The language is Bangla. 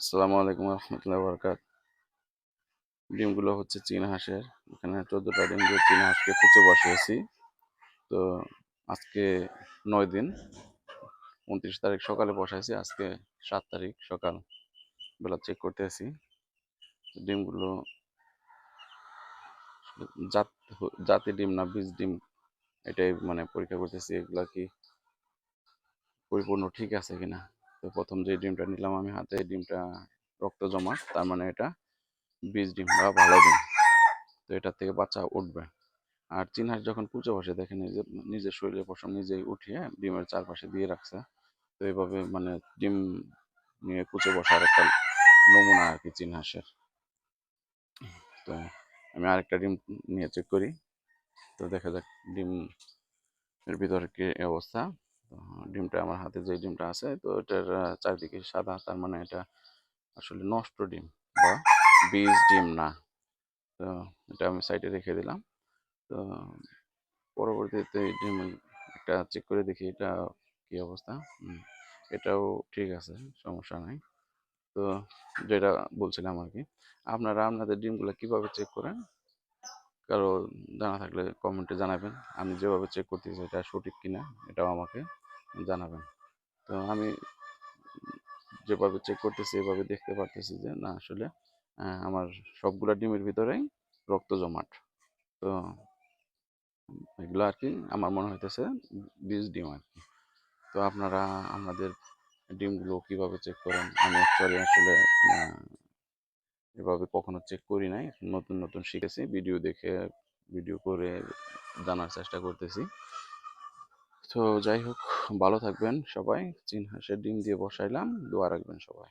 আসসালামু আলাইকুম রহমতুল্লাহ বরকাত। ডিমগুলো হচ্ছে চীনা হাঁসের। এখানে 14টা ডিম দিয়ে চীনা হাঁসকে কুচে বসিয়েছি। তো আজকে 9 দিন, 29 তারিখ সকালে বসাইছি। আজকে 7 তারিখ সকাল বেলা চেক করতেছি ডিমগুলো জাত জাতি ডিম না বীজ ডিম, এটাই মানে পরীক্ষা করতেছি এগুলা কি পরিপূর্ণ ঠিক আছে কিনা। তো প্রথম যে ডিমটা নিলাম আমি হাতে, এই ডিমটা রক্ত জমা, তার মানে এটা বীজ ডিম বা ভালো ডিম। তো এটার থেকে বাচ্চা উঠবে। আর চীন হাঁস যখন কুচে বসে দেখে নিজের শরীরের পশম নিজেই উঠিয়ে ডিমের চারপাশে দিয়ে রাখছে। তো এইভাবে মানে ডিম নিয়ে কুচে বসার একটা নমুনা আর কি চীন হাঁসের। তো আমি আরেকটা ডিম নিয়ে চেক করি। তো দেখা যাক ডিম এর ভিতরে কি অবস্থা। তো ডিমটা আমার হাতে যে ডিমটা আছে, তো এটার চারদিকে সাদা, তার মানে এটা আসলে নষ্ট ডিম বা বীজ ডিম না। তো এটা আমি সাইডে রেখে দিলাম। তো পরবর্তীতে একটা চেক করে দেখি এটা কি অবস্থা। এটাও ঠিক আছে, সমস্যা নাই। তো যেটা বলছিলাম আর কি, আপনারা আপনাদের ডিমগুলো কিভাবে চেক করেন, কারো জানা থাকলে কমেন্টে জানাবেন। আমি যেভাবে চেক করতেছি এটা সঠিক কিনা এটাও আমাকে জানাবেন। তো আমি যেভাবে চেক করতেছি এভাবে দেখতে পারতেছি যে না, আসলে আমার সবগুলা ডিমের ভিতরেই রক্ত জমাট। তো এগুলো আর কি আমার মনে হইতেছে বীজ ডিম আর কি। তো আপনারা আপনাদের ডিমগুলো কিভাবে চেক করেন? আমি অ্যাকচুয়ালি আসলে এভাবে কখনো চেক করি নাই, নতুন নতুন শিখেছি, ভিডিও দেখে ভিডিও করে জানার চেষ্টা করতেছি। তো যাই হোক, ভালো থাকবেন সবাই। চীন হাঁসের ডিম দিয়ে বসাইলাম, দোয়া রাখবেন সবাই।